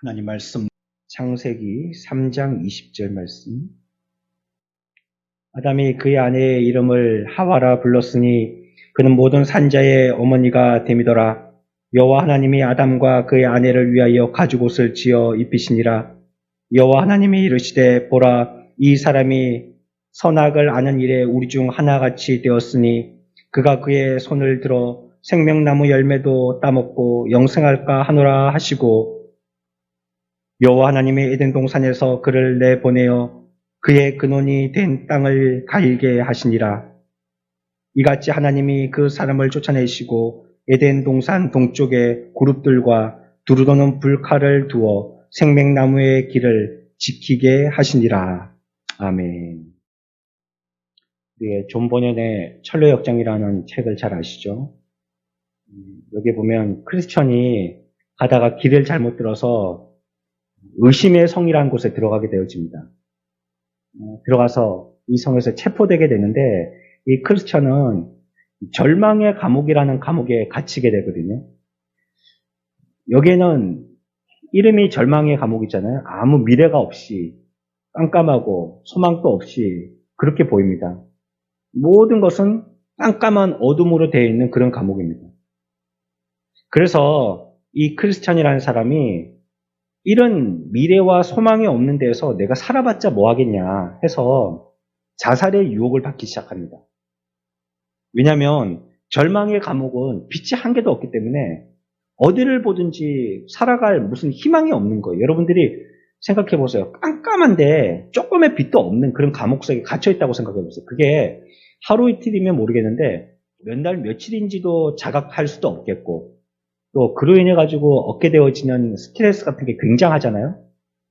하나님 말씀 창세기 3장 20절 말씀. 아담이 그의 아내의 이름을 하와라 불렀으니 그는 모든 산자의 어머니가 됨이더라. 여호와 하나님이 아담과 그의 아내를 위하여 가죽옷을 지어 입히시니라. 여호와 하나님이 이르시되 보라, 이 사람이 선악을 아는 일에 우리 중 하나같이 되었으니 그가 그의 손을 들어 생명나무 열매도 따먹고 영생할까 하노라 하시고, 여호와 하나님이 에덴 동산에서 그를 내보내어 그의 근원이 된 땅을 갈게 하시니라. 이같이 하나님이 그 사람을 쫓아내시고 에덴 동산 동쪽에 그룹들과 두루도는 불칼을 두어 생명나무의 길을 지키게 하시니라. 아멘. 존 버년의 철로역정이라는 책을 잘 아시죠? 여기 보면 크리스천이 가다가 길을 잘못 들어서 의심의 성이라는 곳에 들어가게 되어집니다. 들어가서 이 성에서 체포되게 되는데, 이 크리스천은 절망의 감옥이라는 감옥에 갇히게 되거든요. 여기에는 이름이 절망의 감옥이잖아요. 아무 미래가 없이 깜깜하고 소망도 없이 그렇게 보입니다. 모든 것은 깜깜한 어둠으로 되어 있는 그런 감옥입니다. 그래서 이 크리스천이라는 사람이 이런 미래와 소망이 없는 데서 내가 살아봤자 뭐 하겠냐 해서 자살의 유혹을 받기 시작합니다. 왜냐하면 절망의 감옥은 빛이 한 개도 없기 때문에 어디를 보든지 살아갈 무슨 희망이 없는 거예요. 여러분들이 생각해 보세요. 깜깜한데 조금의 빛도 없는 그런 감옥 속에 갇혀 있다고 생각해 보세요. 그게 하루 이틀이면 모르겠는데 몇 날 며칠인지도 자각할 수도 없겠고, 또 그로 인해 가지고 얻게 되어지는 스트레스 같은 게 굉장하잖아요.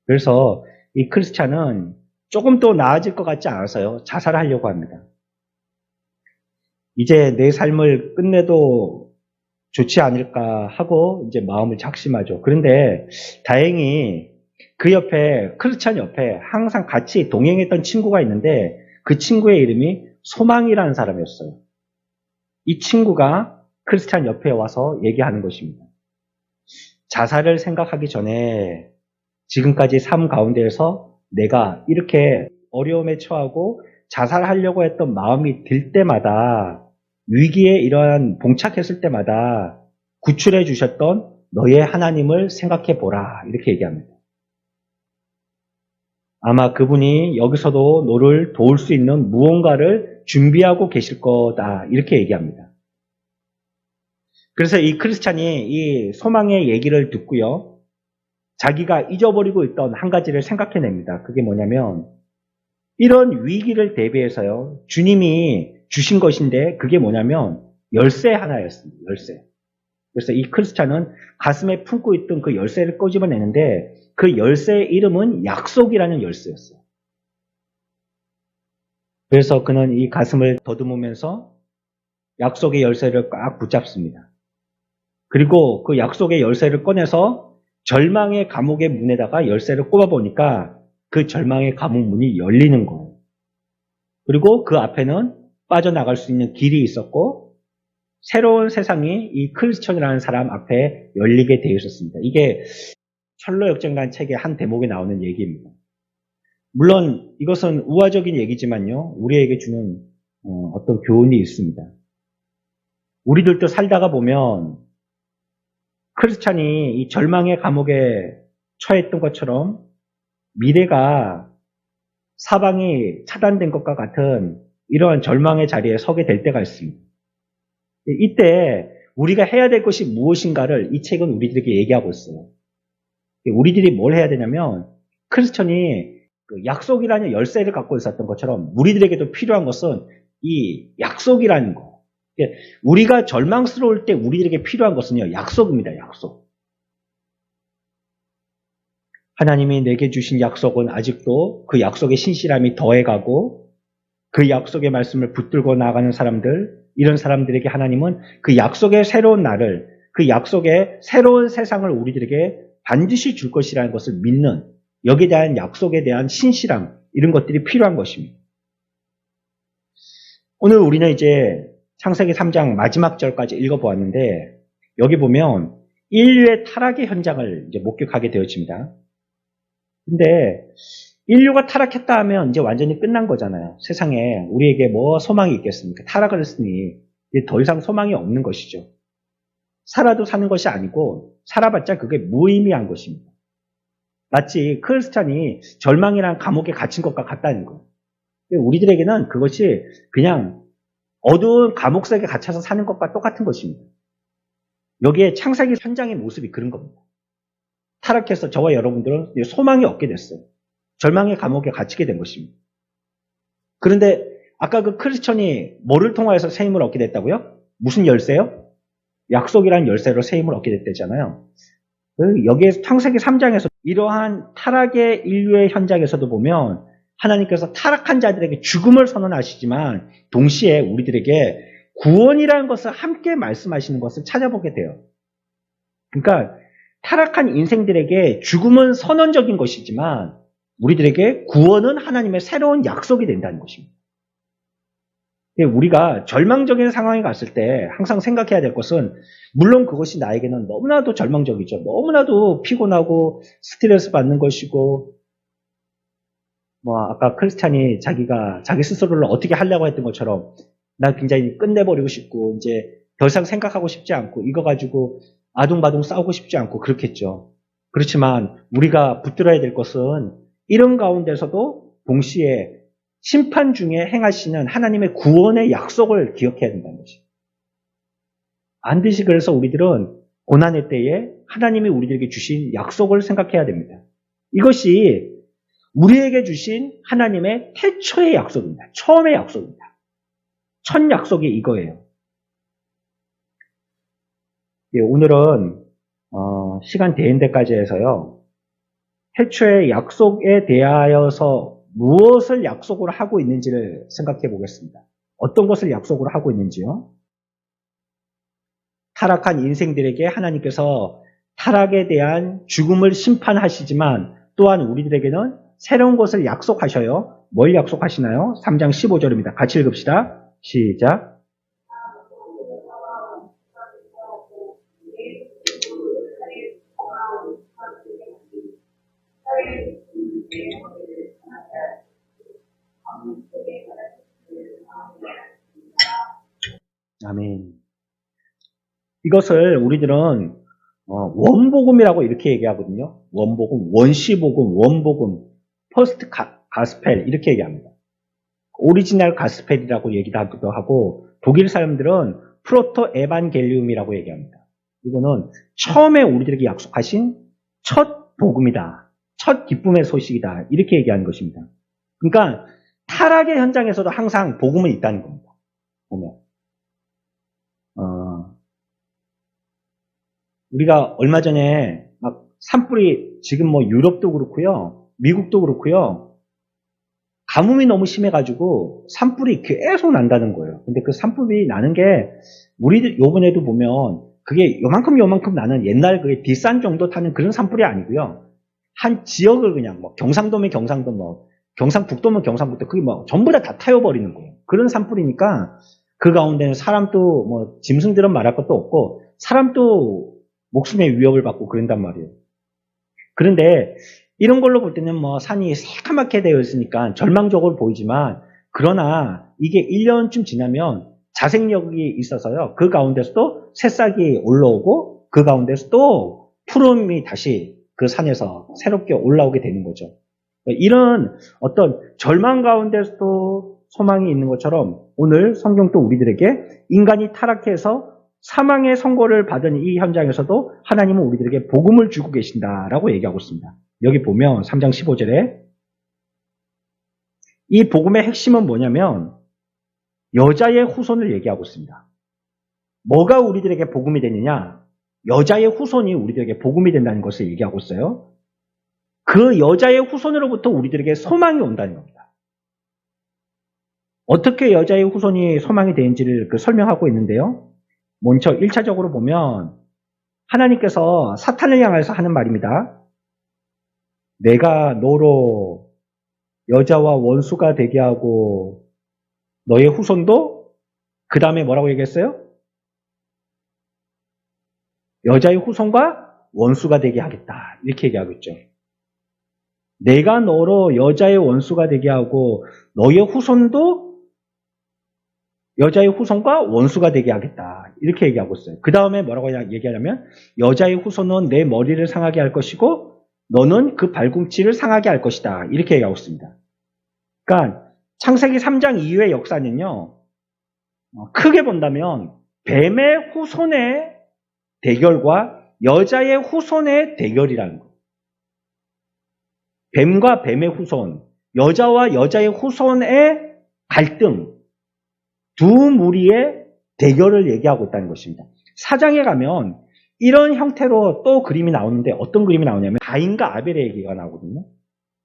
그래서 이 크리스찬은 조금 더 나아질 것 같지 않아서요, 자살하려고 합니다. 이제 내 삶을 끝내도 좋지 않을까 하고 이제 마음을 작심하죠. 그런데 다행히 그 옆에, 크리스찬 옆에 항상 같이 동행했던 친구가 있는데 그 친구의 이름이 소망이라는 사람이었어요. 이 친구가 크리스찬 옆에 와서 얘기하는 것입니다. 자살을 생각하기 전에 지금까지 삶 가운데에서 내가 이렇게 어려움에 처하고 자살하려고 했던 마음이 들 때마다, 위기에 이러한 봉착했을 때마다 구출해 주셨던 너의 하나님을 생각해 보라, 이렇게 얘기합니다. 아마 그분이 여기서도 너를 도울 수 있는 무언가를 준비하고 계실 거다, 이렇게 얘기합니다. 그래서 이 크리스찬이 이 소망의 얘기를 듣고요, 자기가 잊어버리고 있던 한 가지를 생각해냅니다. 그게 뭐냐면, 이런 위기를 대비해서요, 주님이 주신 것인데 그게 뭐냐면 열쇠 하나였습니다. 열쇠. 그래서 이 크리스찬은 가슴에 품고 있던 그 열쇠를 꺼집어내는데 그 열쇠의 이름은 약속이라는 열쇠였어요. 그래서 그는 이 가슴을 더듬으면서 약속의 열쇠를 꽉 붙잡습니다. 그리고 그 약속의 열쇠를 꺼내서 절망의 감옥의 문에다가 열쇠를 꼽아보니까 그 절망의 감옥 문이 열리는 거예요. 그리고 그 앞에는 빠져나갈 수 있는 길이 있었고 새로운 세상이 이 크리스천이라는 사람 앞에 열리게 되어 있었습니다. 이게 철로역정이라는 책의 한 대목에 나오는 얘기입니다. 물론 이것은 우화적인 얘기지만요, 우리에게 주는 어떤 교훈이 있습니다. 우리들도 살다가 보면 크리스찬이 이 절망의 감옥에 처했던 것처럼 미래가 사방이 차단된 것과 같은 이러한 절망의 자리에 서게 될 때가 있습니다. 이때 우리가 해야 될 것이 무엇인가를 이 책은 우리들에게 얘기하고 있어요. 우리들이 뭘 해야 되냐면, 크리스천이 그 약속이라는 열쇠를 갖고 있었던 것처럼 우리들에게도 필요한 것은 이 약속이라는 거. 우리가 절망스러울 때 우리들에게 필요한 것은요, 약속입니다. 약속. 하나님이 내게 주신 약속은 아직도 그 약속의 신실함이 더해가고, 그 약속의 말씀을 붙들고 나가는 사람들, 이런 사람들에게 하나님은 그 약속의 새로운 날을, 그 약속의 새로운 세상을 우리들에게 반드시 줄 것이라는 것을 믿는, 여기에 대한 약속에 대한 신실함, 이런 것들이 필요한 것입니다. 오늘 우리는 이제 창세기 3장 마지막 절까지 읽어보았는데, 여기 보면 인류의 타락의 현장을 이제 목격하게 되어집니다. 근데 인류가 타락했다 하면 이제 완전히 끝난 거잖아요. 세상에 우리에게 뭐 소망이 있겠습니까? 타락을 했으니 이제 더 이상 소망이 없는 것이죠. 살아도 사는 것이 아니고 살아봤자 그게 무의미한 것입니다. 마치 크리스찬이 절망이란 감옥에 갇힌 것과 같다는 거예요. 우리들에게는 그것이 그냥 어두운 감옥 속에 갇혀서 사는 것과 똑같은 것입니다. 여기에 창세기 현장의 모습이 그런 겁니다. 타락해서 저와 여러분들은 소망이 없게 됐어요. 절망의 감옥에 갇히게 된 것입니다. 그런데 아까 그 크리스천이 뭐를 통하여서 새 힘을 얻게 됐다고요? 무슨 열쇠요? 약속이라는 열쇠로 새 힘을 얻게 됐다잖아요. 여기에 창세기 3장에서 이러한 타락의 인류의 현장에서도 보면 하나님께서 타락한 자들에게 죽음을 선언하시지만 동시에 우리들에게 구원이라는 것을 함께 말씀하시는 것을 찾아보게 돼요. 그러니까 타락한 인생들에게 죽음은 선언적인 것이지만 우리들에게 구원은 하나님의 새로운 약속이 된다는 것입니다. 우리가 절망적인 상황에 갔을 때 항상 생각해야 될 것은 물론 그것이 나에게는 너무나도 절망적이죠. 너무나도 피곤하고 스트레스 받는 것이고 아까 크리스찬이 자기 스스로를 어떻게 하려고 했던 것처럼 나 굉장히 끝내버리고 싶고 이제 더 이상 생각하고 싶지 않고 이거 가지고 아둥바둥 싸우고 싶지 않고 그렇겠죠. 그렇지만 우리가 붙들어야 될 것은 이런 가운데서도 동시에 심판 중에 행하시는 하나님의 구원의 약속을 기억해야 된다는 것이죠. 반드시 그래서 우리들은 고난의 때에 하나님이 우리들에게 주신 약속을 생각해야 됩니다. 이것이 우리에게 주신 하나님의 태초의 약속입니다. 처음의 약속입니다. 첫 약속이 이거예요. 오늘은 시간 되는 데까지 해서요. 태초의 약속에 대하여서 무엇을 약속을 하고 있는지를 생각해 보겠습니다. 어떤 것을 약속을 하고 있는지요? 타락한 인생들에게 하나님께서 타락에 대한 죽음을 심판하시지만 또한 우리들에게는 새로운 것을 약속하셔요. 뭘 약속하시나요? 3장 15절입니다. 같이 읽읍시다. 시작. 아멘. 이것을 우리들은 원복음이라고 이렇게 얘기하거든요. 원복음, 원시복음, 원복음, 퍼스트 가스펠 이렇게 얘기합니다. 오리지널 가스펠이라고 얘기하기도 하고 독일 사람들은 프로토 에반겔리움이라고 얘기합니다. 이거는 처음에 우리들에게 약속하신 첫 복음이다. 첫 기쁨의 소식이다. 이렇게 얘기하는 것입니다. 그러니까 타락의 현장에서도 항상 복음은 있다는 겁니다. 보면 우리가 얼마 전에 막 산불이 지금 유럽도 그렇고요. 미국도 그렇고요. 가뭄이 너무 심해가지고 산불이 계속 난다는 거예요. 근데 그 산불이 나는 게 우리들 요번에도 보면 그게 요만큼 나는 옛날 그게 뒷산 정도 타는 그런 산불이 아니고요. 한 지역을 그냥 경상도면 경상도 경상북도면 경상북도 그게 전부 다 타여버리는 거예요. 그런 산불이니까 그 가운데는 사람도 짐승들은 말할 것도 없고 사람도 목숨의 위협을 받고 그런단 말이에요. 그런데 이런 걸로 볼 때는 산이 새까맣게 되어 있으니까 절망적으로 보이지만 그러나 이게 1년쯤 지나면 자생력이 있어서요. 그 가운데서도 새싹이 올라오고 그 가운데서 또 푸름이 다시 그 산에서 새롭게 올라오게 되는 거죠. 이런 어떤 절망 가운데서도 소망이 있는 것처럼 오늘 성경도 우리들에게 인간이 타락해서 사망의 선고를 받은 이 현장에서도 하나님은 우리들에게 복음을 주고 계신다라고 얘기하고 있습니다. 여기 보면 3장 15절에 이 복음의 핵심은 뭐냐면 여자의 후손을 얘기하고 있습니다. 뭐가 우리들에게 복음이 되느냐? 여자의 후손이 우리들에게 복음이 된다는 것을 얘기하고 있어요. 그 여자의 후손으로부터 우리들에게 소망이 온다는 겁니다. 어떻게 여자의 후손이 소망이 되는지를 설명하고 있는데요. 먼저 1차적으로 보면 하나님께서 사탄을 향해서 하는 말입니다. 내가 너로 여자와 원수가 되게 하고 너의 후손도 그 다음에 뭐라고 얘기했어요? 여자의 후손과 원수가 되게 하겠다. 이렇게 얘기하고 있죠. 내가 너로 여자의 원수가 되게 하고 너의 후손도 여자의 후손과 원수가 되게 하겠다. 이렇게 얘기하고 있어요. 그 다음에 뭐라고 얘기하냐면 여자의 후손은 내 머리를 상하게 할 것이고 너는 그 발꿈치를 상하게 할 것이다. 이렇게 얘기하고 있습니다. 그러니까 창세기 3장 이후의 역사는요. 크게 본다면 뱀의 후손의 대결과 여자의 후손의 대결이라는 거. 뱀과 뱀의 후손, 여자와 여자의 후손의 갈등, 두 무리의 대결을 얘기하고 있다는 것입니다. 4장에 가면 이런 형태로 또 그림이 나오는데 어떤 그림이 나오냐면 가인과 아벨의 얘기가 나오거든요.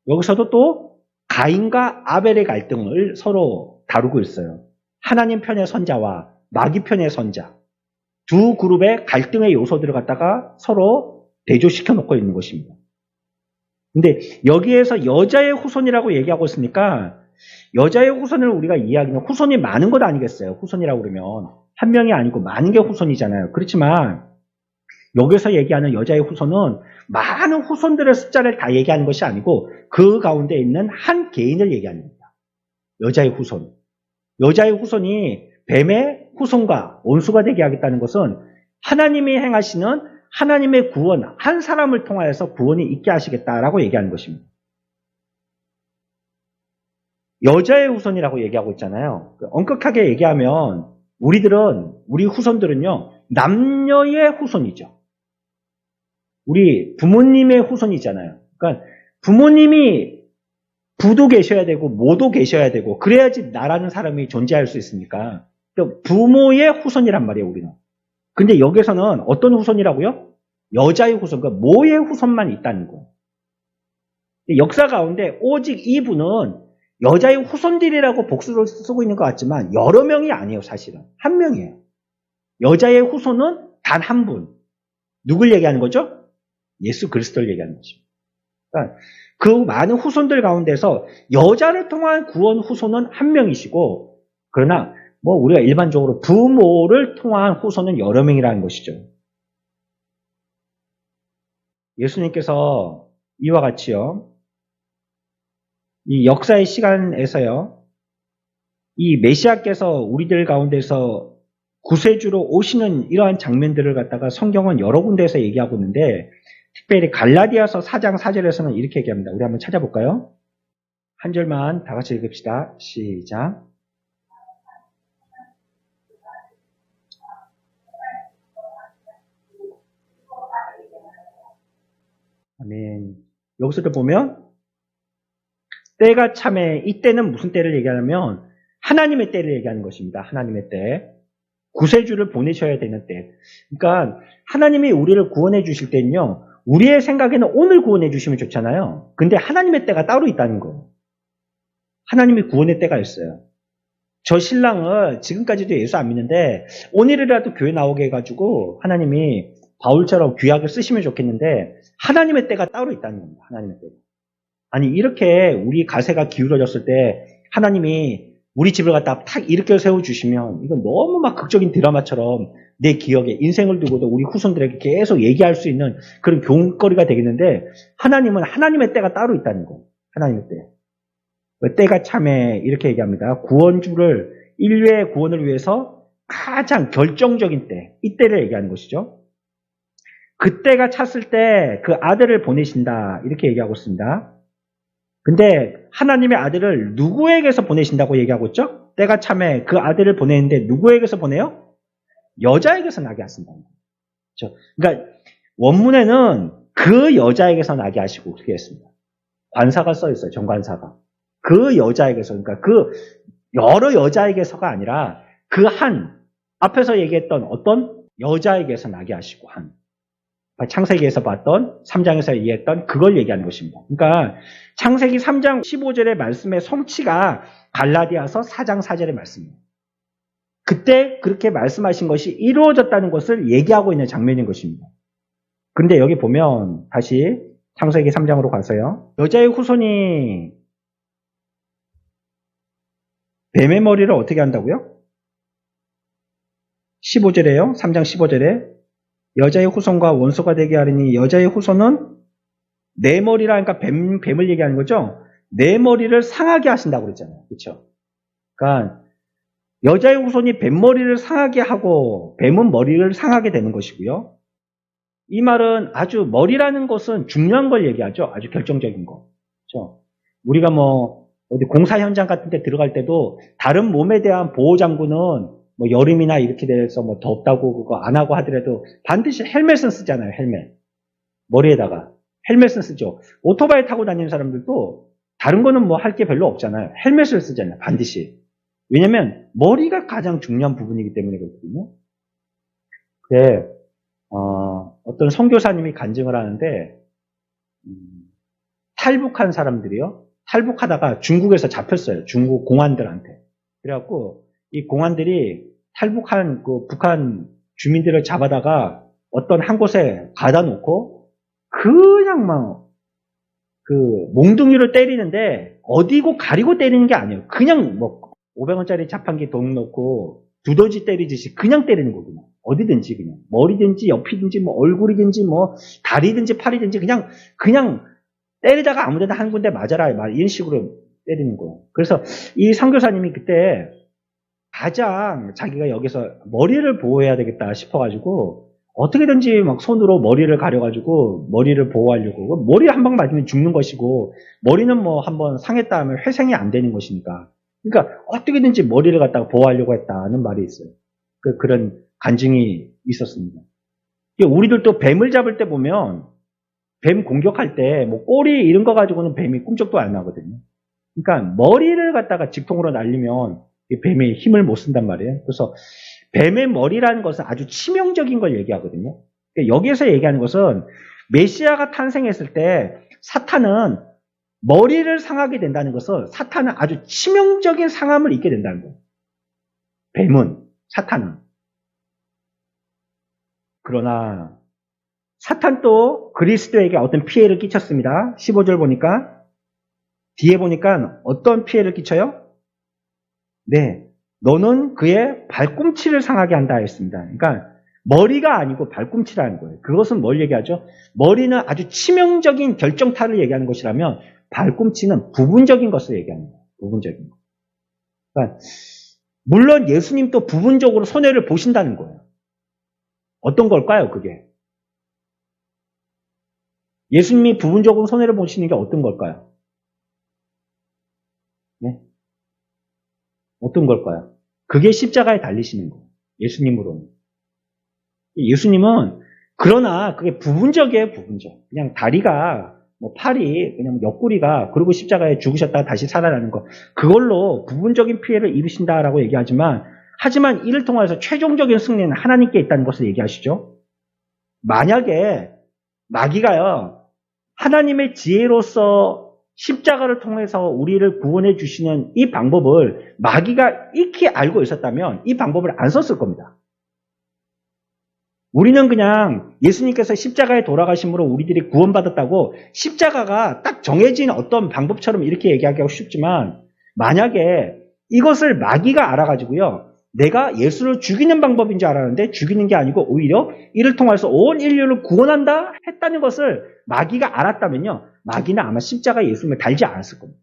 여기서도 또 가인과 아벨의 갈등을 서로 다루고 있어요. 하나님 편의 선자와 마귀 편의 선자. 두 그룹의 갈등의 요소들을 갖다가 서로 대조시켜 놓고 있는 것입니다. 근데 여기에서 여자의 후손이라고 얘기하고 있으니까 여자의 후손을 우리가 이해하기는 후손이 많은 것 아니겠어요? 후손이라고 그러면 한 명이 아니고 많은 게 후손이잖아요. 그렇지만 여기서 얘기하는 여자의 후손은 많은 후손들의 숫자를 다 얘기하는 것이 아니고 그 가운데 있는 한 개인을 얘기하는 겁니다. 여자의 후손. 여자의 후손이 뱀의 후손과 원수가 되게 하겠다는 것은 하나님이 행하시는 하나님의 구원, 한 사람을 통하여서 구원이 있게 하시겠다라고 얘기하는 것입니다. 여자의 후손이라고 얘기하고 있잖아요. 엄격하게 얘기하면 우리 후손들은요, 남녀의 후손이죠. 우리 부모님의 후손이잖아요. 그러니까 부모님이 부도 계셔야 되고 모도 계셔야 되고 그래야지 나라는 사람이 존재할 수 있으니까 부모의 후손이란 말이에요, 우리는. 근데 여기서는 어떤 후손이라고요? 여자의 후손, 그러니까 모의 후손만 있다는 거. 역사 가운데 오직 이분은 여자의 후손들이라고 복수를 쓰고 있는 것 같지만 여러 명이 아니에요, 사실은. 한 명이에요. 여자의 후손은 단 한 분. 누굴 얘기하는 거죠? 예수 그리스도를 얘기하는 것입니다. 그러니까 그 많은 후손들 가운데서 여자를 통한 구원 후손은 한 명이시고, 그러나 우리가 일반적으로 부모를 통한 후손은 여러 명이라는 것이죠. 예수님께서 이와 같이요, 이 역사의 시간에서요, 이 메시아께서 우리들 가운데서 구세주로 오시는 이러한 장면들을 갖다가 성경은 여러 군데에서 얘기하고 있는데, 특별히 갈라디아서 4장 4절에서는 이렇게 얘기합니다. 우리 한번 찾아볼까요? 한 절만 다 같이 읽읍시다. 시작. 아멘. 여기서도 보면 때가 참에, 이때는 무슨 때를 얘기하냐면 하나님의 때를 얘기하는 것입니다. 하나님의 때. 구세주를 보내셔야 되는 때. 그러니까 하나님이 우리를 구원해 주실 때는요, 우리의 생각에는 오늘 구원해 주시면 좋잖아요. 근데 하나님의 때가 따로 있다는 거예요. 하나님이 구원의 때가 있어요. 저 신랑을 지금까지도 예수 안 믿는데 오늘이라도 교회 나오게 해가지고 하나님이 바울처럼 귀하게 쓰시면 좋겠는데 하나님의 때가 따로 있다는 겁니다. 하나님의 때가. 아니 이렇게 우리 가세가 기울어졌을 때 하나님이 우리 집을 갖다 탁 일으켜 세워주시면 이건 너무 막 극적인 드라마처럼 내 기억에 인생을 두고도 우리 후손들에게 계속 얘기할 수 있는 그런 교훈거리가 되겠는데 하나님은 하나님의 때가 따로 있다는 거. 하나님의 때. 때가 참에 이렇게 얘기합니다. 구원주를 인류의 구원을 위해서 가장 결정적인 때, 이때를 얘기하는 것이죠. 그때가 찼을 때 그 아들을 보내신다 이렇게 얘기하고 있습니다. 근데 하나님의 아들을 누구에게서 보내신다고 얘기하고 있죠? 때가 참에 그 아들을 보내는데 누구에게서 보내요? 여자에게서 나게 하신다. 그렇죠? 그러니까 원문에는 그 여자에게서 나게 하시고 그렇게 했습니다. 관사가 써 있어요. 정관사가. 그 여자에게서, 그러니까 그 여러 여자에게서가 아니라 그 한, 앞에서 얘기했던 어떤 여자에게서 나게 하시고 한. 창세기에서 봤던 3장에서 얘기했던 그걸 얘기하는 것입니다. 그러니까 창세기 3장 15절의 말씀의 성취가 갈라디아서 4장 4절의 말씀입니다. 그때 그렇게 말씀하신 것이 이루어졌다는 것을 얘기하고 있는 장면인 것입니다. 그런데 여기 보면 다시 창세기 3장으로 가서요. 여자의 후손이 뱀의 머리를 어떻게 한다고요? 15절에요. 3장 15절에 여자의 후손과 원수가 되게 하리니 여자의 후손은 내 머리라 그러니까 뱀을 얘기하는 거죠. 내 머리를 상하게 하신다고 그랬잖아요. 그렇죠? 그러니까 여자의 후손이 뱀 머리를 상하게 하고 뱀은 머리를 상하게 되는 것이고요. 이 말은 아주 머리라는 것은 중요한 걸 얘기하죠. 아주 결정적인 거. 그렇죠? 우리가 뭐 어디 공사 현장 같은 데 들어갈 때도 다른 몸에 대한 보호 장구는 뭐 여름이나 이렇게 돼서 뭐 덥다고 그거 안 하고 하더라도 반드시 헬멧은 쓰잖아요. 헬멧. 머리에다가 헬멧은 쓰죠. 오토바이 타고 다니는 사람들도 다른 거는 뭐 할 게 별로 없잖아요. 헬멧을 쓰잖아요. 반드시. 왜냐면 머리가 가장 중요한 부분이기 때문에 그렇거든요. 그래, 어떤 선교사님이 간증을 하는데 탈북한 사람들이요. 탈북하다가 중국에서 잡혔어요. 중국 공안들한테. 그래갖고 이 공안들이 탈북한 그 북한 주민들을 잡아다가 어떤 한 곳에 가다 놓고 그냥 막 그 몽둥이를 때리는데 어디고 가리고 때리는 게 아니에요. 그냥 뭐 500원짜리 자판기 돈 넣고 두더지 때리듯이 그냥 때리는 거구나. 어디든지 그냥 머리든지 옆이든지 뭐 얼굴이든지 뭐 다리든지 팔이든지 그냥 때리다가 아무데나 한 군데 맞아라 막 이런 식으로 때리는 거예요. 그래서 이 선교사님이 그때 가장 자기가 여기서 머리를 보호해야 되겠다 싶어가지고 어떻게든지 막 손으로 머리를 가려가지고 머리를 보호하려고 머리 한 방 맞으면 죽는 것이고 머리는 뭐 한번 상했다 하면 회생이 안 되는 것이니까 그러니까 어떻게든지 머리를 갖다가 보호하려고 했다는 말이 있어요. 그런 간증이 있었습니다. 우리들도 뱀을 잡을 때 보면 뱀 공격할 때 뭐 꼬리 이런 거 가지고는 뱀이 꿈쩍도 안 나거든요. 그러니까 머리를 갖다가 직통으로 날리면 뱀이 힘을 못 쓴단 말이에요. 그래서 뱀의 머리라는 것은 아주 치명적인 걸 얘기하거든요. 그러니까 여기에서 얘기하는 것은 메시아가 탄생했을 때 사탄은 머리를 상하게 된다는 것은 사탄은 아주 치명적인 상함을 입게 된다는 거예요. 뱀은, 사탄은. 그러나 사탄도 그리스도에게 어떤 피해를 끼쳤습니다. 15절 보니까 뒤에 보니까 어떤 피해를 끼쳐요? 네, 너는 그의 발꿈치를 상하게 한다 했습니다. 그러니까 머리가 아니고 발꿈치라는 거예요. 그것은 뭘 얘기하죠? 머리는 아주 치명적인 결정타를 얘기하는 것이라면 발꿈치는 부분적인 것을 얘기하는 거예요. 부분적인 것. 그러니까 물론 예수님도 부분적으로 손해를 보신다는 거예요. 어떤 걸까요, 그게? 예수님이 부분적으로 손해를 보시는 게 어떤 걸까요? 네? 어떤 걸까요? 그게 십자가에 달리시는 거예요. 예수님으로는. 예수님은 그러나 그게 부분적이에요, 부분적. 그냥 다리가 뭐 팔이 그냥 옆구리가 그리고 십자가에 죽으셨다가 다시 살아나는 거 그걸로 부분적인 피해를 입으신다라고 얘기하지만 하지만 이를 통해서 최종적인 승리는 하나님께 있다는 것을 얘기하시죠. 만약에 마귀가요 하나님의 지혜로서 십자가를 통해서 우리를 구원해 주시는 이 방법을 마귀가 익히 알고 있었다면 이 방법을 안 썼을 겁니다. 우리는 그냥 예수님께서 십자가에 돌아가심으로 우리들이 구원받았다고 십자가가 딱 정해진 어떤 방법처럼 이렇게 얘기하기가 쉽지만 만약에 이것을 마귀가 알아가지고요. 내가 예수를 죽이는 방법인 줄 알았는데 죽이는 게 아니고 오히려 이를 통해서 온 인류를 구원한다 했다는 것을 마귀가 알았다면요. 마귀는 아마 십자가에 예수님을 달지 않았을 겁니다.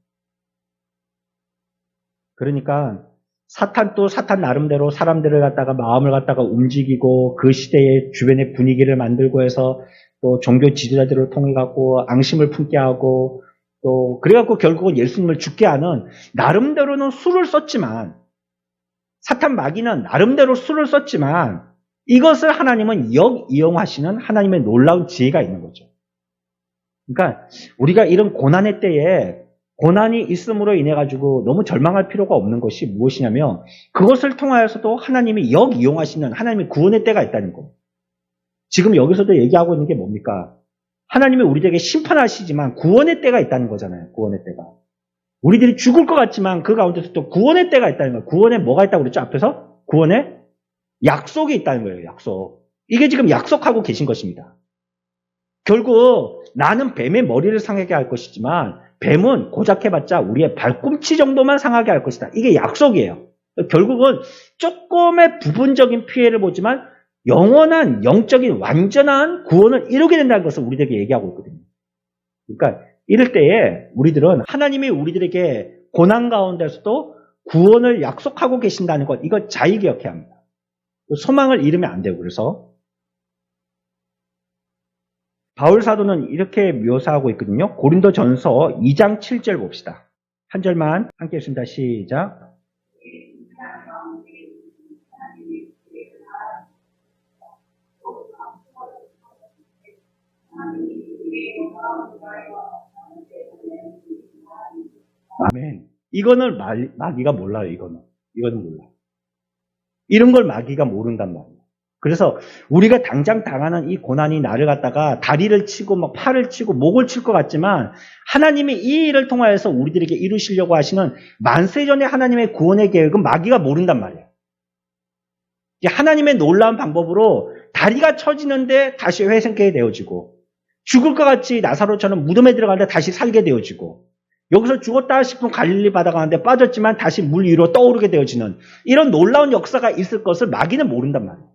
그러니까 사탄도 사탄 나름대로 사람들을 갖다가 마음을 갖다가 움직이고 그 시대의 주변의 분위기를 만들고 해서 또 종교 지도자들을 통해 갖고 앙심을 품게 하고 또 그래갖고 결국은 예수님을 죽게 하는 나름대로는 수를 썼지만 사탄 마귀는 나름대로 수를 썼지만 이것을 하나님은 역이용하시는 하나님의 놀라운 지혜가 있는 거죠. 그러니까 우리가 이런 고난의 때에 고난이 있음으로 인해 가지고 너무 절망할 필요가 없는 것이 무엇이냐면 그것을 통하여서도 하나님이 역이용하시는 하나님의 구원의 때가 있다는 거. 지금 여기서도 얘기하고 있는 게 뭡니까? 하나님이 우리에게 심판하시지만 구원의 때가 있다는 거잖아요. 구원의 때가. 우리들이 죽을 것 같지만 그 가운데서 또 구원의 때가 있다는 거예요. 구원에 뭐가 있다고 그랬죠? 앞에서? 구원에 약속이 있다는 거예요. 약속. 이게 지금 약속하고 계신 것입니다. 결국 나는 뱀의 머리를 상하게 할 것이지만 뱀은 고작 해봤자 우리의 발꿈치 정도만 상하게 할 것이다. 이게 약속이에요. 결국은 조금의 부분적인 피해를 보지만 영원한 영적인 완전한 구원을 이루게 된다는 것을 우리들에게 얘기하고 있거든요. 그러니까 이럴 때에 우리들은 하나님이 우리들에게 고난 가운데서도 구원을 약속하고 계신다는 것, 이거 잘 기억해야 합니다. 소망을 잃으면 안 돼요. 그래서 바울 사도는 이렇게 묘사하고 있거든요. 고린도전서 2장 7절 봅시다. 한 절만 함께 읽습니다. 시작. 아멘. 이거는 마귀가 몰라요. 이거는 몰라. 이런 걸 마귀가 모른단 말이에요. 그래서 우리가 당장 당하는 이 고난이 나를 갖다가 다리를 치고 막 팔을 치고 목을 칠 것 같지만 하나님이 이 일을 통하여서 우리들에게 이루시려고 하시는 만세전의 하나님의 구원의 계획은 마귀가 모른단 말이에요. 하나님의 놀라운 방법으로 다리가 처지는데 다시 회생케 되어지고 죽을 것 같이 나사로처럼 무덤에 들어가는데 다시 살게 되어지고 여기서 죽었다 싶은 갈릴리 바다 가는데 빠졌지만 다시 물 위로 떠오르게 되어지는 이런 놀라운 역사가 있을 것을 마귀는 모른단 말이에요.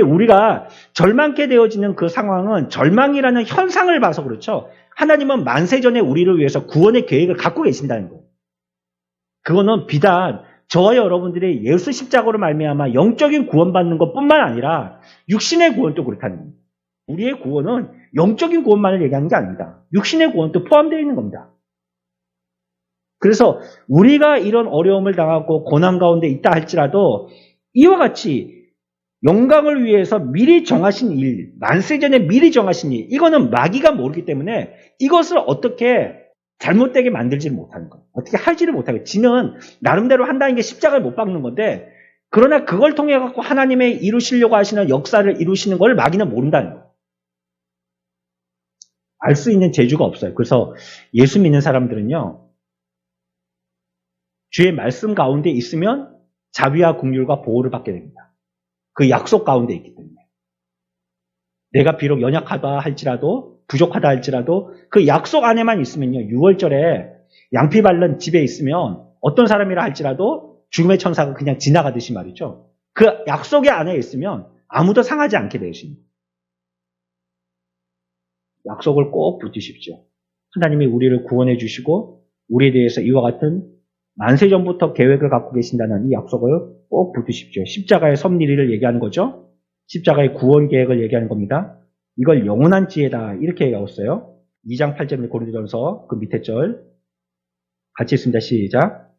우리가 절망케 되어지는 그 상황은 절망이라는 현상을 봐서 그렇죠. 하나님은 만세전에 우리를 위해서 구원의 계획을 갖고 계신다는 거예요. 그거는 비단 저와 여러분들이 예수 십자가로 말미암아 영적인 구원받는 것뿐만 아니라 육신의 구원도 그렇다는 겁니다. 우리의 구원은 영적인 구원만을 얘기하는 게 아닙니다. 육신의 구원도 포함되어 있는 겁니다. 그래서 우리가 이런 어려움을 당하고 고난 가운데 있다 할지라도 이와 같이 영광을 위해서 미리 정하신 일, 만세전에 미리 정하신 일, 이거는 마귀가 모르기 때문에 이것을 어떻게 잘못되게 만들지 못하는 거예요. 어떻게 하지를 못하고 지는 나름대로 한다는 게 십자가를 못 박는 건데 그러나 그걸 통해 갖고 하나님의 이루시려고 하시는 역사를 이루시는 걸 마귀는 모른다는 거예요. 알 수 있는 재주가 없어요. 그래서 예수 믿는 사람들은요. 주의 말씀 가운데 있으면 자비와 긍휼과 보호를 받게 됩니다. 그 약속 가운데 있기 때문에. 내가 비록 연약하다 할지라도 부족하다 할지라도 그 약속 안에만 있으면요. 6월절에 양피 바른 집에 있으면 어떤 사람이라 할지라도 죽음의 천사가 그냥 지나가듯이 말이죠. 그 약속의 안에 있으면 아무도 상하지 않게 되십니다. 약속을 꼭 붙이십시오. 하나님이 우리를 구원해 주시고 우리에 대해서 이와 같은 만세전부터 계획을 갖고 계신다는 이 약속을 꼭 붙으십시오. 십자가의 섭리를 얘기하는 거죠. 십자가의 구원 계획을 얘기하는 겁니다. 이걸 영원한 지혜다 이렇게 얘기하었어요. 2장 8절 고린도전서 그 밑에 절 같이 읽습니다. 시작.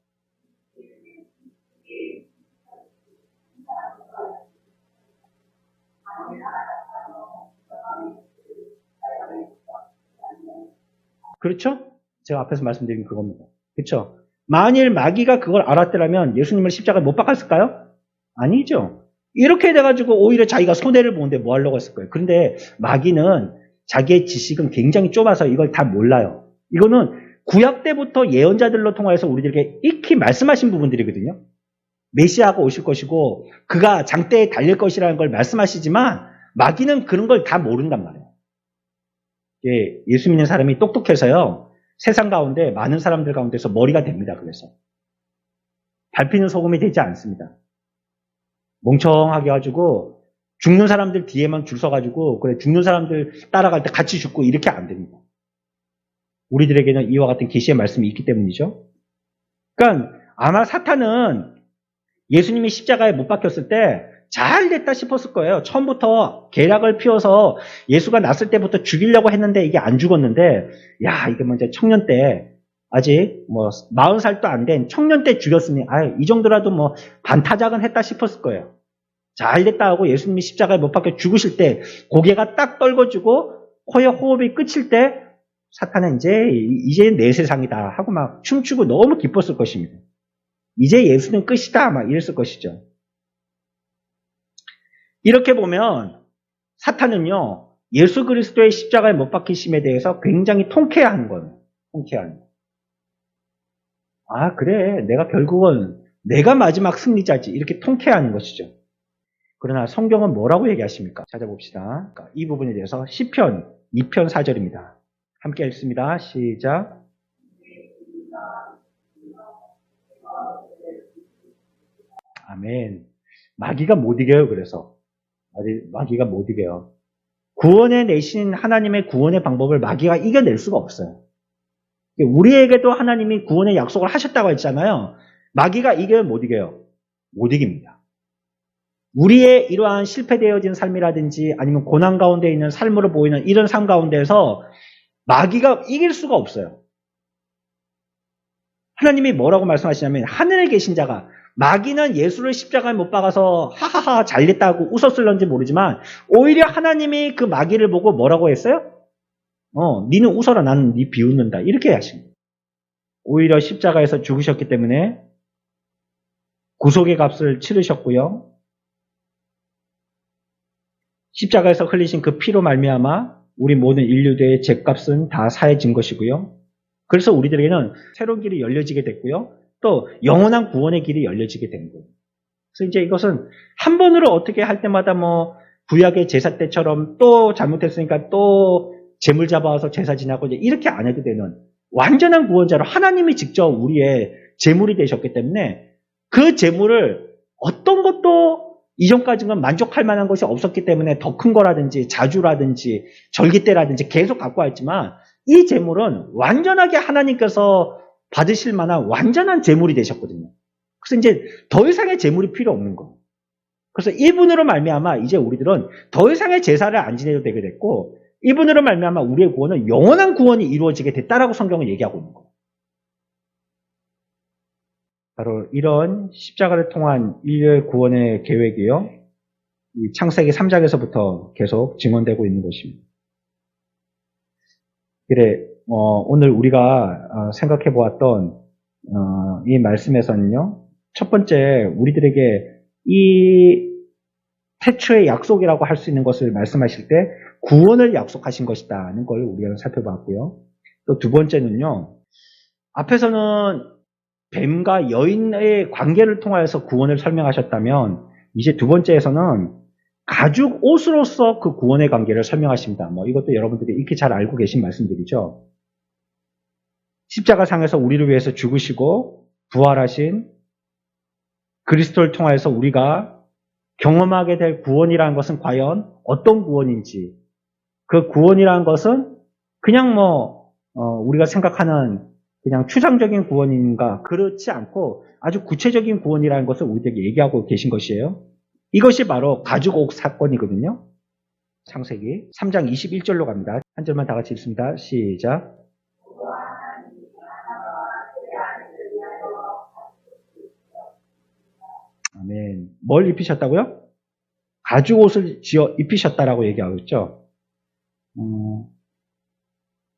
그렇죠? 제가 앞에서 말씀드린 그겁니다. 그렇죠? 만일 마귀가 그걸 알았더라면 예수님을 십자가에 못 박았을까요? 아니죠. 이렇게 돼가지고 오히려 자기가 손해를 보는데 뭐 하려고 했을 거예요. 그런데 마귀는 자기의 지식은 굉장히 좁아서 이걸 다 몰라요. 이거는 구약 때부터 예언자들로 통하여서 우리들에게 익히 말씀하신 부분들이거든요. 메시아가 오실 것이고 그가 장대에 달릴 것이라는 걸 말씀하시지만 마귀는 그런 걸 다 모른단 말이에요. 예수 믿는 사람이 똑똑해서요. 세상 가운데 많은 사람들 가운데서 머리가 됩니다. 그래서 밟히는 소금이 되지 않습니다. 멍청하게 가지고 죽는 사람들 뒤에만 줄 서가지고 그래 죽는 사람들 따라갈 때 같이 죽고 이렇게 안 됩니다. 우리들에게는 이와 같은 계시의 말씀이 있기 때문이죠. 그러니까 아마 사탄은 예수님이 십자가에 못 박혔을 때 잘 됐다 싶었을 거예요. 처음부터 계략을 피워서 예수가 났을 때부터 죽이려고 했는데 이게 안 죽었는데 야 이게 먼저 청년 때 아직 40살도 안 된 청년 때 죽였으니 이 정도라도 반타작은 했다 싶었을 거예요. 잘 됐다 하고 예수님이 십자가에 못 박혀 죽으실 때 고개가 딱 떨궈지고 코에 호흡이 끝일 때 사탄은 이제 내 세상이다 하고 막 춤추고 너무 기뻤을 것입니다. 이제 예수는 끝이다 막 이랬을 것이죠. 이렇게 보면 사탄은요 예수 그리스도의 십자가에 못 박히심에 대해서 굉장히 통쾌해하는 거예요. 통쾌해하는 거. 그래 내가 결국은 내가 마지막 승리자지 이렇게 통쾌해하는 것이죠. 그러나 성경은 뭐라고 얘기하십니까? 찾아봅시다. 이 부분에 대해서 시편 2편 4절입니다. 함께 읽습니다. 시작. 아멘. 마귀가 못 이겨요. 그래서 마귀가 못 이겨요. 구원해 내신 하나님의 구원의 방법을 마귀가 이겨낼 수가 없어요. 우리에게도 하나님이 구원의 약속을 하셨다고 했잖아요. 마귀가 이겨요, 못 이겨요? 못 이깁니다. 우리의 이러한 실패되어진 삶이라든지 아니면 고난 가운데 있는 삶으로 보이는 이런 삶 가운데에서 마귀가 이길 수가 없어요. 하나님이 뭐라고 말씀하시냐면 하늘에 계신 자가 마귀는 예수를 십자가에 못 박아서 하하하 잘됐다고 웃었을런지 모르지만 오히려 하나님이 그 마귀를 보고 뭐라고 했어요? 니는 웃어라 나는 니 비웃는다 이렇게 하신 거예요. 오히려 십자가에서 죽으셨기 때문에 구속의 값을 치르셨고요. 십자가에서 흘리신 그 피로 말미암아 우리 모든 인류대의 죄값은 다 사해진 것이고요. 그래서 우리들에게는 새로운 길이 열려지게 됐고요. 또 영원한 구원의 길이 열려지게 된 거예요. 그래서 이제 이것은 한 번으로 어떻게 할 때마다 뭐 구약의 제사 때처럼 또 잘못했으니까 또 제물 잡아와서 제사 지나고 이제 이렇게 안 해도 되는 완전한 구원자로 하나님이 직접 우리의 제물이 되셨기 때문에 그 제물을 어떤 것도 이전까지는 만족할 만한 것이 없었기 때문에 더 큰 거라든지 자주라든지 절기때라든지 계속 갖고 왔지만 이 제물은 완전하게 하나님께서 받으실 만한 완전한 제물이 되셨거든요. 그래서 이제 더 이상의 제물이 필요 없는 거예요. 그래서 이분으로 말미암아 이제 우리들은 더 이상의 제사를 안 지내도 되게 됐고 이분으로 말미암아 우리의 구원은 영원한 구원이 이루어지게 됐다라고 성경은 얘기하고 있는 거예요. 바로 이런 십자가를 통한 인류의 구원의 계획이요. 이 창세기 3장에서부터 계속 증언되고 있는 것입니다. 그래, 오늘 우리가 생각해 보았던 이 말씀에서는요. 첫 번째 우리들에게 이 태초의 약속이라고 할 수 있는 것을 말씀하실 때 구원을 약속하신 것이다는 걸 우리가 살펴봤고요. 또 두 번째는요. 앞에서는 뱀과 여인의 관계를 통하여서 구원을 설명하셨다면 이제 두 번째에서는 가죽 옷으로서 그 구원의 관계를 설명하십니다. 뭐 이것도 여러분들이 익히 잘 알고 계신 말씀들이죠. 십자가상에서 우리를 위해서 죽으시고 부활하신 그리스도를 통하여서 우리가 경험하게 될 구원이라는 것은 과연 어떤 구원인지 그 구원이라는 것은 그냥 우리가 생각하는 그냥 추상적인 구원인가 그렇지 않고 아주 구체적인 구원이라는 것을 우리에게 얘기하고 계신 것이에요. 이것이 바로 가죽옥 사건이거든요. 창세기 3장 21절로 갑니다. 한 절만 다 같이 읽습니다. 시작. 아멘. 뭘 입히셨다고요? 가죽옷을 지어 입히셨다라고 얘기하고 있죠.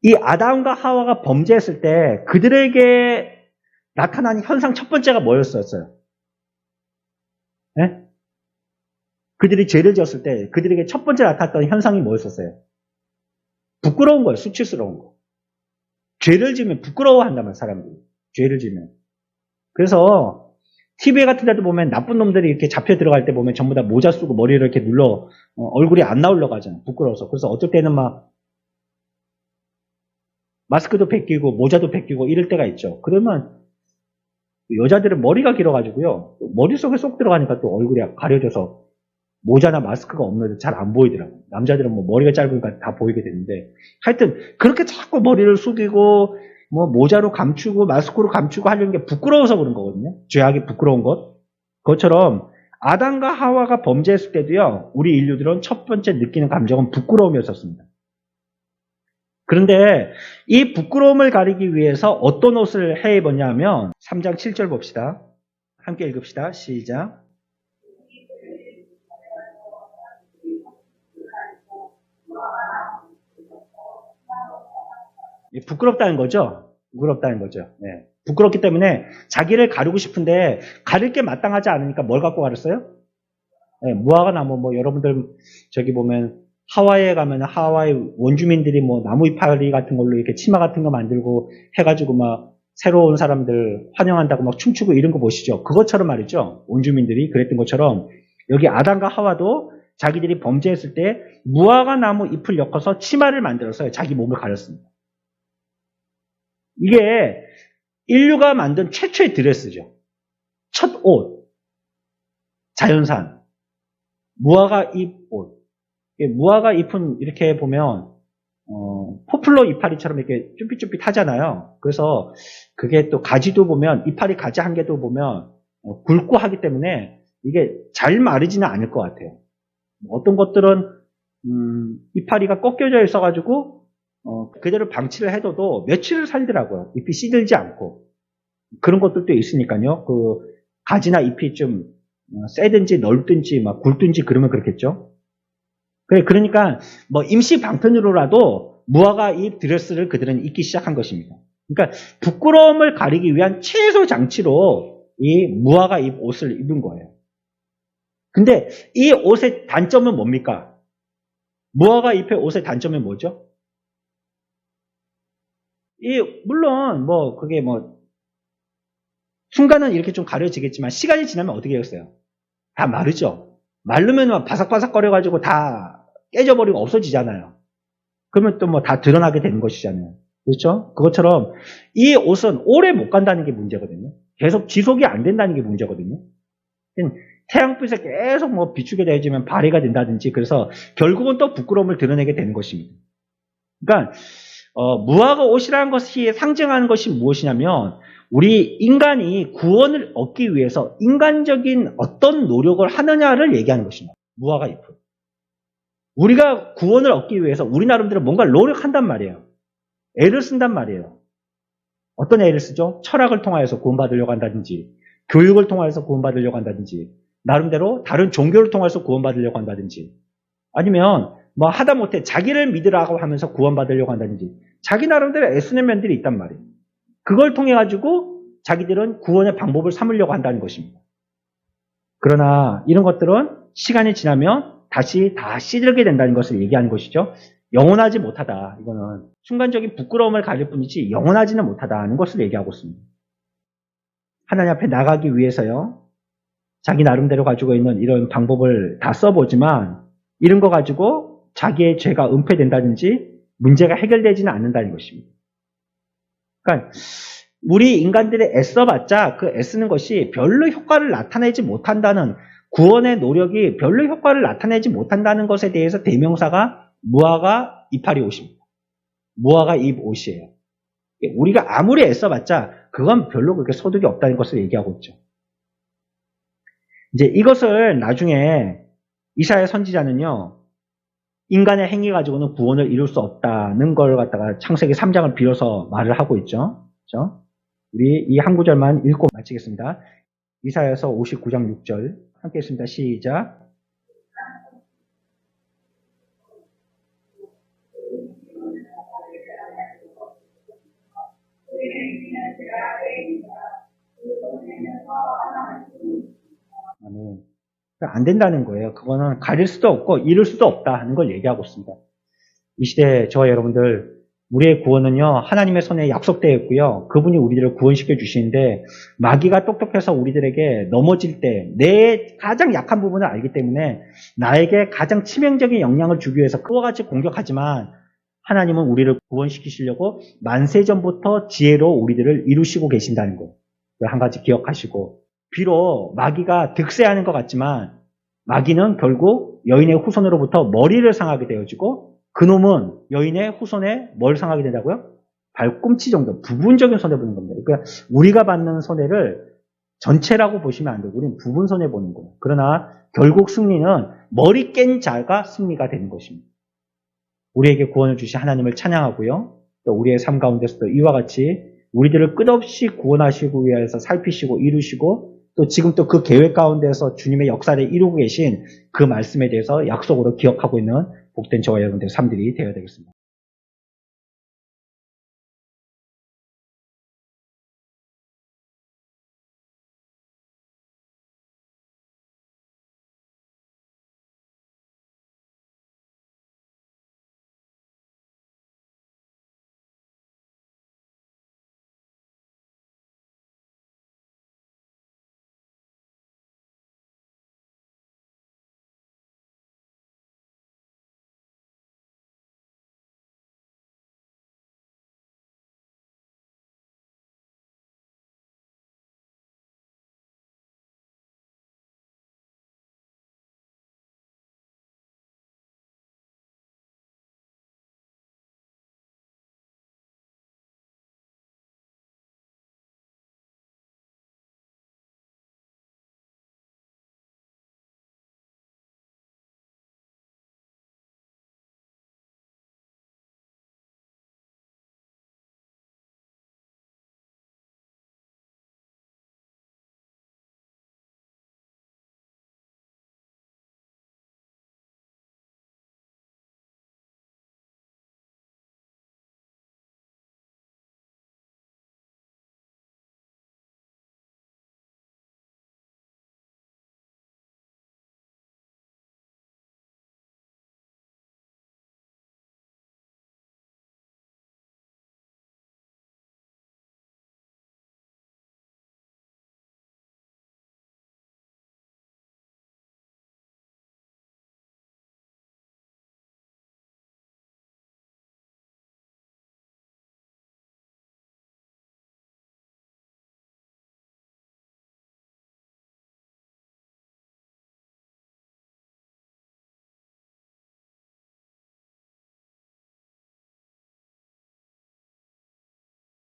이 아담과 하와가 범죄했을 때 그들에게 나타난 현상 첫 번째가 뭐였었어요? 네? 그들이 죄를 지었을 때 그들에게 첫 번째 나타났던 현상이 뭐였었어요? 부끄러운 거예요. 수치스러운 거. 죄를 지으면 부끄러워한다면 사람들이. 죄를 지으면. 그래서 TV 같은 데도 보면 나쁜 놈들이 이렇게 잡혀 들어갈 때 보면 전부 다 모자 쓰고 머리를 이렇게 눌러 얼굴이 안 나오려고 하잖아요. 부끄러워서. 그래서 어쩔 때는 막 마스크도 벗기고 모자도 벗기고 이럴 때가 있죠. 그러면 여자들은 머리가 길어가지고요. 머릿속에 쏙 들어가니까 또 얼굴이 가려져서 모자나 마스크가 없는데 잘 안 보이더라고요. 남자들은 뭐 머리가 짧으니까 다 보이게 되는데 하여튼 그렇게 자꾸 머리를 숙이고 뭐 모자로 감추고 마스크로 감추고 하려는 게 부끄러워서 그런 거거든요. 죄악이 부끄러운 것. 그것처럼 아담과 하와가 범죄했을 때도요. 우리 인류들은 첫 번째 느끼는 감정은 부끄러움이었었습니다. 그런데 이 부끄러움을 가리기 위해서 어떤 옷을 해 입었냐 하면 3장 7절 봅시다. 함께 읽읍시다. 시작. 부끄럽다는 거죠. 부끄럽다는 거죠. 네. 부끄럽기 때문에 자기를 가리고 싶은데 가릴 게 마땅하지 않으니까 뭘 갖고 가렸어요? 네, 무화과 나무 여러분들 저기 보면 하와이에 가면 하와이 원주민들이 나무 이파리 같은 걸로 이렇게 치마 같은 거 만들고 해가지고 막 새로운 사람들 환영한다고 막 춤추고 이런 거 보시죠. 그것처럼 말이죠. 원주민들이 그랬던 것처럼 여기 아담과 하와도 자기들이 범죄했을 때 무화과 나무 잎을 엮어서 치마를 만들어서 자기 몸을 가렸습니다. 이게 인류가 만든 최초의 드레스죠. 첫 옷. 자연산, 무화과 잎 옷. 무화과 잎은 이렇게 보면 포플러 이파리처럼 이렇게 쭈삣쭈삣 하잖아요. 그래서 그게 또 가지도 보면 이파리 가지 한 개도 보면 굵고 하기 때문에 이게 잘 마르지는 않을 것 같아요. 어떤 것들은 이파리가 꺾여져 있어가지고 그대로 방치를 해둬도 며칠을 살더라고요. 잎이 시들지 않고. 그런 것들도 있으니까요. 그 가지나 잎이 좀 세든지 넓든지 막 굵든지 그러면 그렇겠죠. 그러니까 뭐 임시 방편으로라도 무화과 잎 드레스를 그들은 입기 시작한 것입니다. 그러니까 부끄러움을 가리기 위한 최소 장치로 이 무화과 잎 옷을 입은 거예요. 근데 이 옷의 단점은 뭡니까? 무화과 잎의 옷의 단점은 뭐죠? 물론 뭐 그게 뭐 순간은 이렇게 좀 가려지겠지만 시간이 지나면 어떻게 되겠어요? 다 마르죠. 마르면 막 바삭바삭거려가지고 다 깨져버리고 없어지잖아요. 그러면 또 뭐 다 드러나게 되는 것이잖아요. 그렇죠? 그것처럼 이 옷은 오래 못 간다는 게 문제거든요. 계속 지속이 안 된다는 게 문제거든요. 태양빛에 계속 뭐 비추게 되어지면 발해가 된다든지 그래서 결국은 또 부끄러움을 드러내게 되는 것입니다. 그러니까 무화과 옷이라는 것이 상징하는 것이 무엇이냐면 우리 인간이 구원을 얻기 위해서 인간적인 어떤 노력을 하느냐를 얘기하는 것입니다. 무화과 잎은. 우리가 구원을 얻기 위해서 우리 나름대로 뭔가 노력한단 말이에요. 애를 쓴단 말이에요. 어떤 애를 쓰죠? 철학을 통하여서 구원받으려고 한다든지 교육을 통하여서 구원받으려고 한다든지 나름대로 다른 종교를 통해서 구원받으려고 한다든지 아니면 뭐 하다못해 자기를 믿으라고 하면서 구원받으려고 한다든지 자기 나름대로 애쓰는 면들이 있단 말이에요. 그걸 통해 가지고 자기들은 구원의 방법을 삼으려고 한다는 것입니다. 그러나 이런 것들은 시간이 지나면 다시 다 시들게 된다는 것을 얘기하는 것이죠. 영원하지 못하다. 이거는 순간적인 부끄러움을 가질 뿐이지 영원하지는 못하다는 것을 얘기하고 있습니다. 하나님 앞에 나가기 위해서요. 자기 나름대로 가지고 있는 이런 방법을 다 써보지만 이런 거 가지고 자기의 죄가 은폐된다든지 문제가 해결되지는 않는다는 것입니다. 그러니까 우리 인간들이 애써봤자 그 애쓰는 것이 별로 효과를 나타내지 못한다는 구원의 노력이 별로 효과를 나타내지 못한다는 것에 대해서 대명사가 무화과 이파리 옷입니다. 무화과 잎 옷이에요. 우리가 아무리 애써봤자 그건 별로 그렇게 소득이 없다는 것을 얘기하고 있죠. 이제 이것을 나중에 이사야 선지자는요. 인간의 행위 가지고는 구원을 이룰 수 없다는 걸 갖다가 창세기 3장을 빌어서 말을 하고 있죠. 그렇죠? 우리 이 한 구절만 읽고 마치겠습니다. 이사야서 59장 6절 함께 읽습니다. 시작. 아멘. 안 된다는 거예요. 그거는 가릴 수도 없고 이룰 수도 없다 하는 걸 얘기하고 있습니다. 이 시대에 저와 여러분들 우리의 구원은요 하나님의 손에 약속되어 있고요. 그분이 우리들을 구원시켜 주시는데 마귀가 똑똑해서 우리들에게 넘어질 때 내 가장 약한 부분을 알기 때문에 나에게 가장 치명적인 영향을 주기 위해서 그와 같이 공격하지만 하나님은 우리를 구원시키시려고 만세전부터 지혜로 우리들을 이루시고 계신다는 거. 한 가지 기억하시고 비록 마귀가 득세하는 것 같지만 마귀는 결국 여인의 후손으로부터 머리를 상하게 되어지고 그놈은 여인의 후손에 뭘 상하게 된다고요? 발꿈치 정도, 부분적인 손해보는 겁니다. 그러니까 우리가 받는 손해를 전체라고 보시면 안 되고 우리는 부분 손해보는 거예요. 그러나 결국 승리는 머리 깬 자가 승리가 되는 것입니다. 우리에게 구원을 주신 하나님을 찬양하고요. 또 우리의 삶 가운데서도 이와 같이 우리들을 끝없이 구원하시고 위해서 살피시고 이루시고 또 지금 또 그 계획 가운데서 주님의 역사를 이루고 계신 그 말씀에 대해서 약속으로 기억하고 있는 복된 저와 여러분들의 삶들이 되어야 되겠습니다.